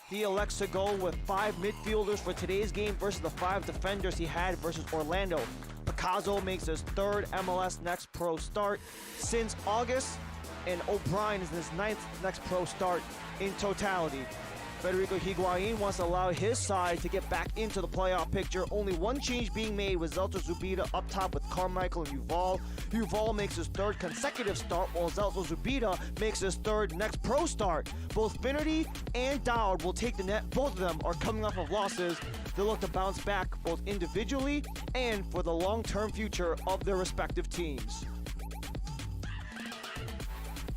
He elects to go with 5 midfielders for today's game versus the 5 defenders he had versus Orlando. Picasso makes his 3rd MLS Next Pro start since August, and O'Brien is his 9th Next Pro start in totality. Federico Higuain wants to allow his side to get back into the playoff picture. Only one change being made with Zelter Zubida up top with Carmichael and Yuval. Yuval makes his 3rd consecutive start, while Zelter Zubida makes his 3rd Next Pro start. Both Finnerty and Dowd will take the net. Both of them are coming off of losses. They'll look to bounce back both individually and for the long-term future of their respective teams.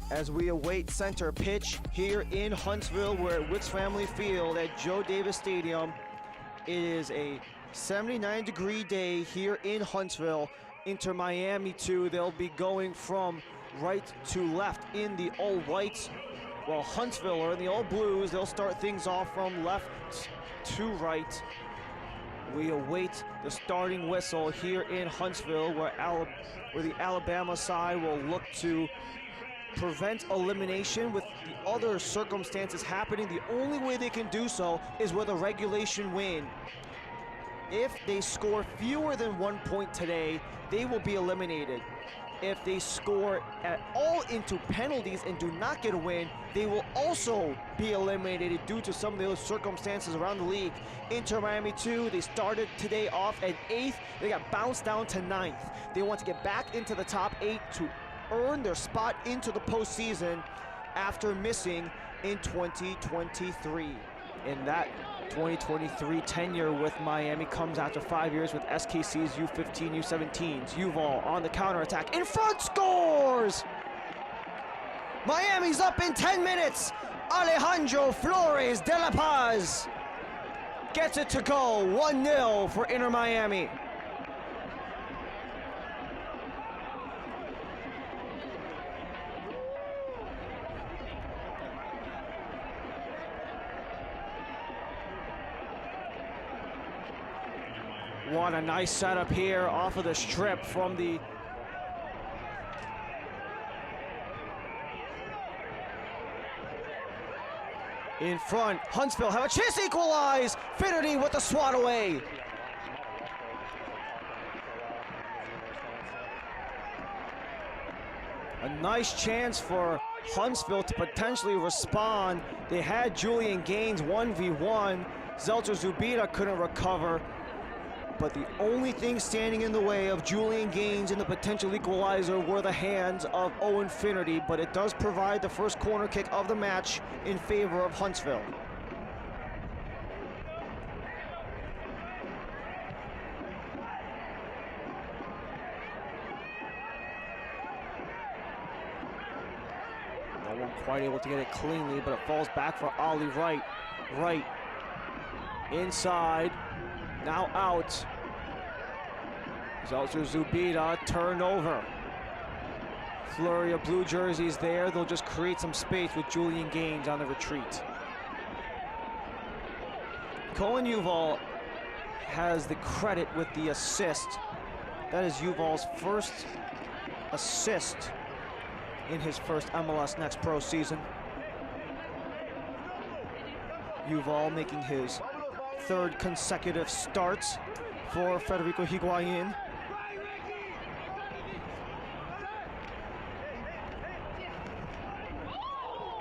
As we await center pitch here in Huntsville, we're at Wicks Family Field at Joe Davis Stadium. It is a 79-degree day here in Huntsville. Inter Miami 2, they'll be going from right to left in the all whites, while Huntsville are in the all blues. They'll start things off from left to right. We await the starting whistle here in Huntsville, where the Alabama side will look to prevent elimination with the other circumstances happening. The only way they can do so is with a regulation win. If they score fewer than 1 point today, they will be eliminated. If they score at all into penalties and do not get a win, they will also be eliminated due to some of those circumstances around the league. Inter Miami 2, they started today off at 8th. They got bounced down to 9th. They want to get back into the top 8 to earn their spot into the postseason after missing in 2023. And that 2023 tenure with Miami comes after 5 years with SKC's U15, U17s. Yuval on the counterattack, in front, scores! Miami's up in 10 minutes. Alejandro Flores de la Paz gets it to go, 1-0 for Inter Miami. What a nice setup here off of the strip from the in front. Huntsville have a chance to equalize. Finnerty with the swat away. A nice chance for Huntsville to potentially respond. They had Julian Gaines 1v1. Zelter Zubida couldn't recover. But the only thing standing in the way of Julian Gaines and the potential equalizer were the hands of Owen Finnerty, but it does provide the first corner kick of the match in favor of Huntsville. No one quite able to get it cleanly, but it falls back for Ali Wright. Wright inside. Now out. Zelter Zubida, turnover. Flurry of blue jerseys there. They'll just create some space with Julian Gaines on the retreat. Cohen Yuval has the credit with the assist. That is Yuval's first assist in his first MLS Next Pro season. Yuval making his 3rd consecutive starts for Federico Higuain.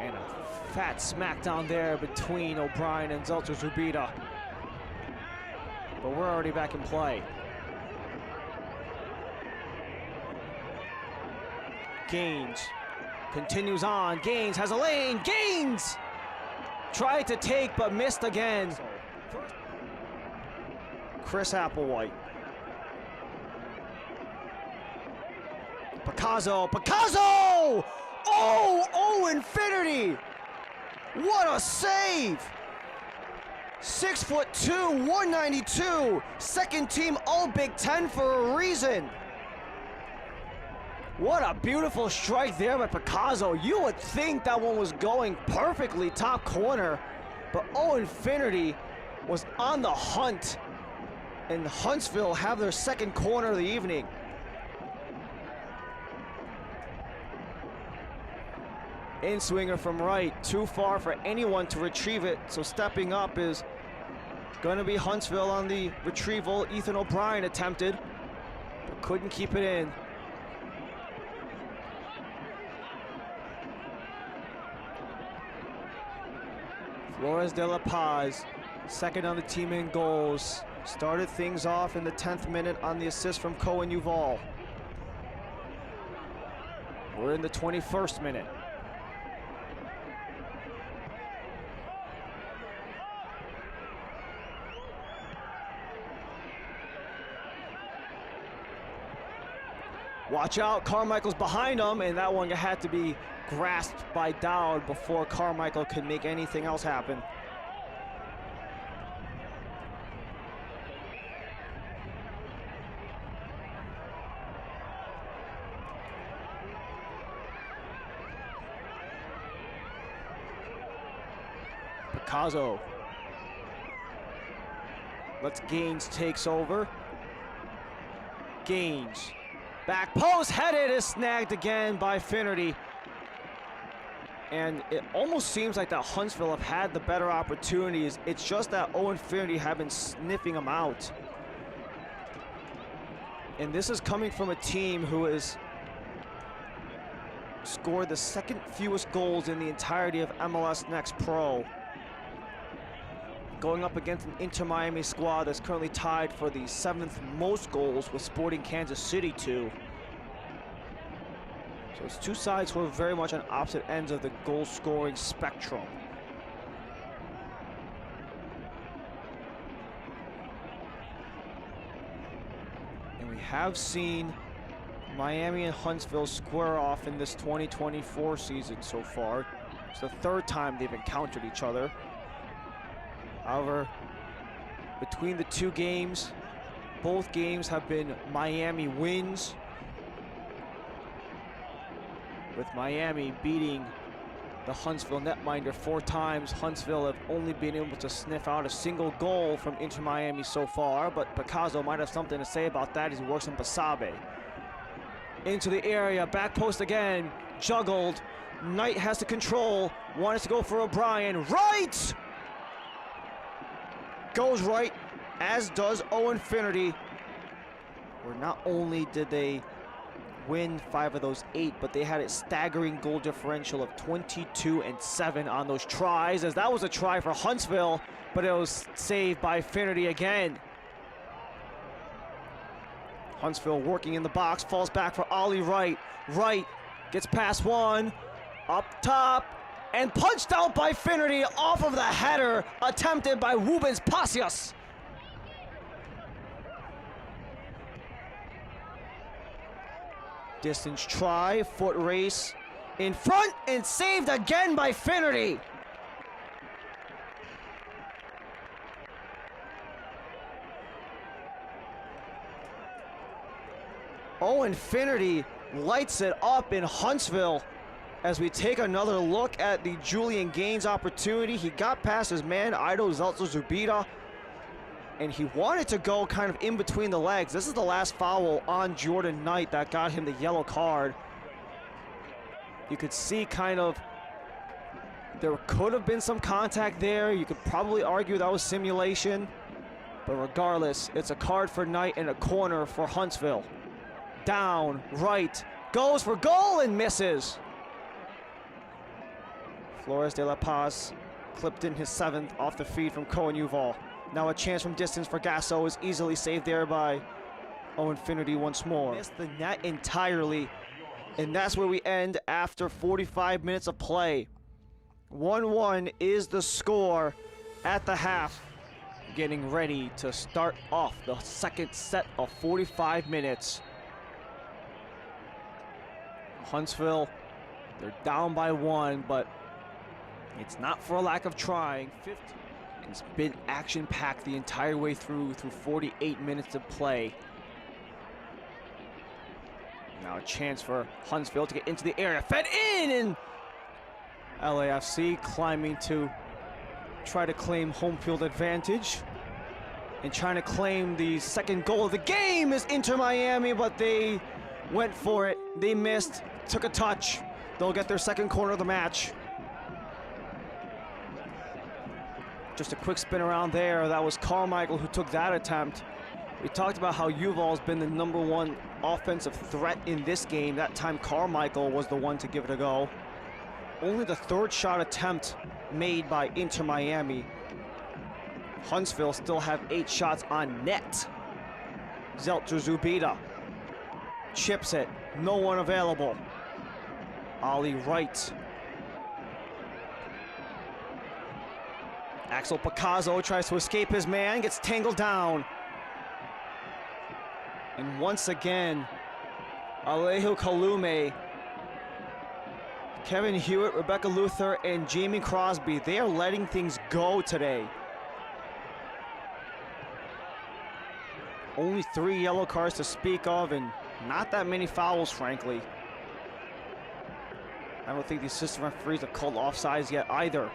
And a fat smackdown there between O'Brien and Zelter Zubida. But we're already back in play. Gaines continues on. Gaines has a lane. Gaines tried to take but missed again. Chris Applewhite. Picasso. Picasso! Oh, Owen Finnerty! What a save! 6'2", 192. Second team All Big Ten for a reason. What a beautiful strike there by Picasso. You would think that one was going perfectly top corner, but Owen Finnerty was on the hunt. And Huntsville have their 2nd corner of the evening. In-swinger from right, too far for anyone to retrieve it, so stepping up is going to be Huntsville on the retrieval. Ethan O'Brien attempted, but couldn't keep it in. Flores de la Paz, second on the team in goals. Started things off in the 10th minute on the assist from Cohen Uval. We're in the 21st minute. Watch out, Carmichael's behind him, and that one had to be grasped by Dowd before Carmichael could make anything else happen. Picasso lets Gaines takes over. Gaines. Back post, headed, is snagged again by Finnerty. And it almost seems like that Huntsville have had the better opportunities. It's just that Owen Finnerty have been sniffing them out. And this is coming from a team who has scored the second fewest goals in the entirety of MLS Next Pro. Going up against an Inter Miami squad that's currently tied for the 7th most goals with Sporting Kansas City 2. So it's two sides who are very much on opposite ends of the goal scoring spectrum. And we have seen Miami and Huntsville square off in this 2024 season so far. It's the 3rd time they've encountered each other. However, between the two games, both games have been Miami wins, with Miami beating the Huntsville netminder 4 times. Huntsville have only been able to sniff out a single goal from Inter Miami so far, but Picasso might have something to say about that as he works on Basabe. Into the area, back post again, juggled. Knight has to control, wanted to go for O'Brien, right! Goes right, as does Owen Finnerty. Where not only did they win 5 of those 8, but they had a staggering goal differential of 22-7 on those tries, as that was a try for Huntsville, but it was saved by Finnerty again. Huntsville working in the box, falls back for Ollie Wright. Wright gets past one, up top, and punched out by Finnerty off of the header attempted by Rubens Pasias. Distance try, foot race in front, and saved again by Finnerty. Owen Finnerty lights it up in Huntsville. As we take another look at the Julian Gaines opportunity, he got past his man, Ido Zeltzer-Zubida, and he wanted to go kind of in between the legs. This is the last foul on Jordan Knight that got him the yellow card. You could see kind of, there could have been some contact there. You could probably argue that was simulation, but regardless, it's a card for Knight and a corner for Huntsville. Down, right, goes for goal and misses. Flores de la Paz clipped in his 7th off the feed from Cohen Uval. Now a chance from distance for Gasso is easily saved there by Owen Finnerty once more. Missed the net entirely, and that's where we end after 45 minutes of play. 1-1 is the score at the half. Getting ready to start off the second set of 45 minutes. Huntsville, they're down by 1, but it's not for a lack of trying. It's been action-packed the entire way through 48 minutes of play. Now a chance for Huntsville to get into the area. Fed in, and LAFC climbing to try to claim home field advantage. And trying to claim the second goal of the game is Inter Miami, but they went for it. They missed, took a touch. They'll get their second corner of the match. Just a quick spin around there. That was Carmichael who took that attempt. We talked about how Yuval's been the #1 offensive threat in this game. That time Carmichael was the one to give it a go. Only the third shot attempt made by Inter Miami. Huntsville still have 8 shots on net. Zeltzer Zubida chips it, no one available. Ali Wright. Axel Picasso tries to escape his man, gets tangled down. And once again, Alejo Kalume, Kevin Hewitt, Rebecca Luther, and Jamie Crosby, they are letting things go today. Only 3 yellow cards to speak of, and not that many fouls, frankly. I don't think the assistant referees have called offsides yet either.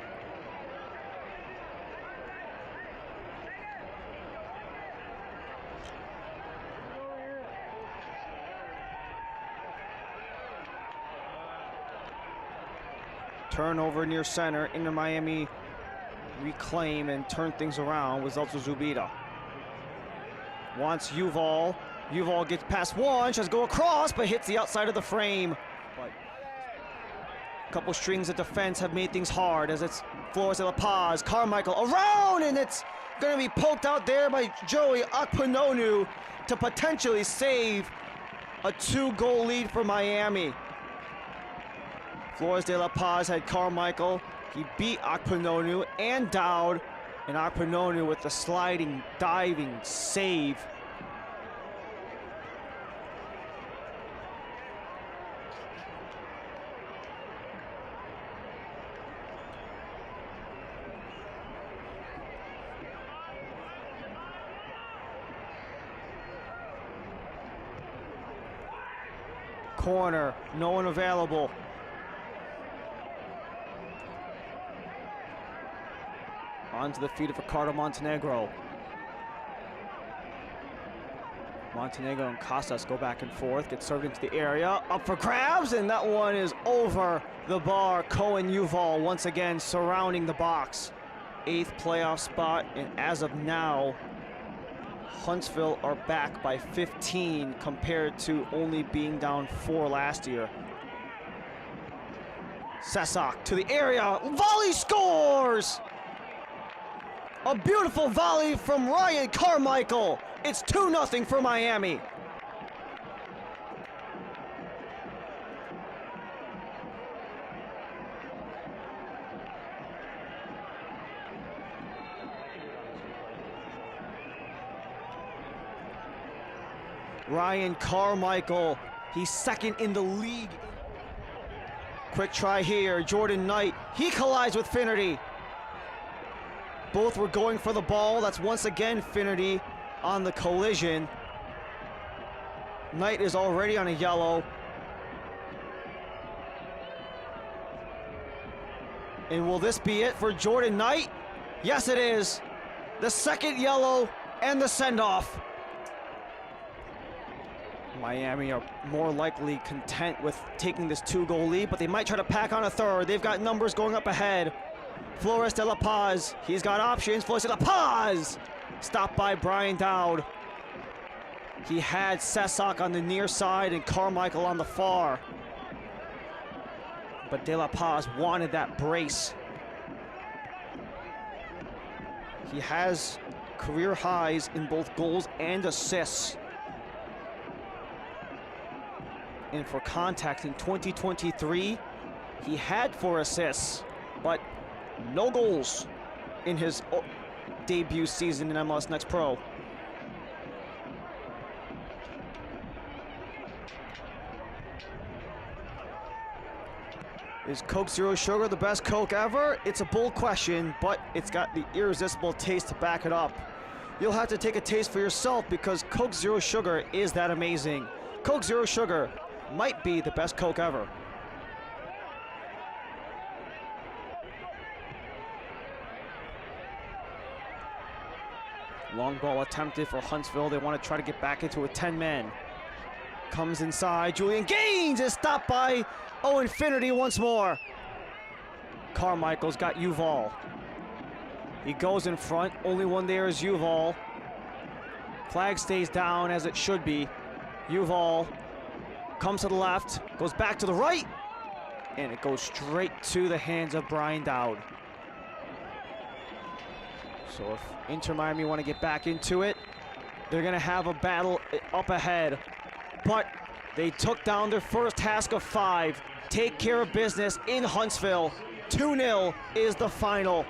Turnover near center. Inter Miami reclaim and turn things around with Zeltzer Zubida. Wants Yuval. Yuval gets past one, tries to go across, but hits the outside of the frame. But a couple strings of defense have made things hard as it's Flores de la Paz. Carmichael around, and it's going to be poked out there by Joey Akpononu to potentially save a 2-goal lead for Miami. Flores de la Paz had Carmichael. He beat Akpononu and Dowd, and Akpononu with the sliding, diving save. Corner, no one available. Onto the feet of Ricardo Montenegro. Montenegro and Casas go back and forth, get served into the area, up for grabs, and that one is over the bar. Cohen Yuval once again surrounding the box. 8th playoff spot, and as of now, Huntsville are back by 15 compared to only being down 4 last year. Sesak to the area, volley scores! A beautiful volley from Ryan Carmichael. It's 2-0 for Miami. Ryan Carmichael, he's second in the league. Quick try here, Jordan Knight. He collides with Finnerty. Both were going for the ball. That's once again Finnerty on the collision. Knight is already on a yellow. And will this be it for Jordan Knight? Yes, it is. The second yellow and the send-off. Miami are more likely content with taking this 2-goal lead, but they might try to pack on a third. They've got numbers going up ahead. Flores de la Paz, he's got options. Flores de la Paz! Stopped by Brian Dowd. He had Sesak on the near side and Carmichael on the far. But de la Paz wanted that brace. He has career highs in both goals and assists. And for contact in 2023, he had 4 assists, but no goals in his debut season in MLS Next Pro. Is Coke Zero Sugar the best Coke ever? It's a bold question, but it's got the irresistible taste to back it up. You'll have to take a taste for yourself because Coke Zero Sugar is that amazing. Coke Zero Sugar might be the best Coke ever. Long ball attempted for Huntsville. They want to try to get back into a 10-man. Comes inside, Julian Gaines is stopped by Infinity once more. Carmichael's got Yuval. He goes in front, only one there is Yuval. Flag stays down as it should be. Yuval comes to the left, goes back to the right, and it goes straight to the hands of Brian Dowd. So if Inter Miami want to get back into it, they're gonna have a battle up ahead. But they took down their first task of 5. Take care of business in Huntsville. 2-0 is the final.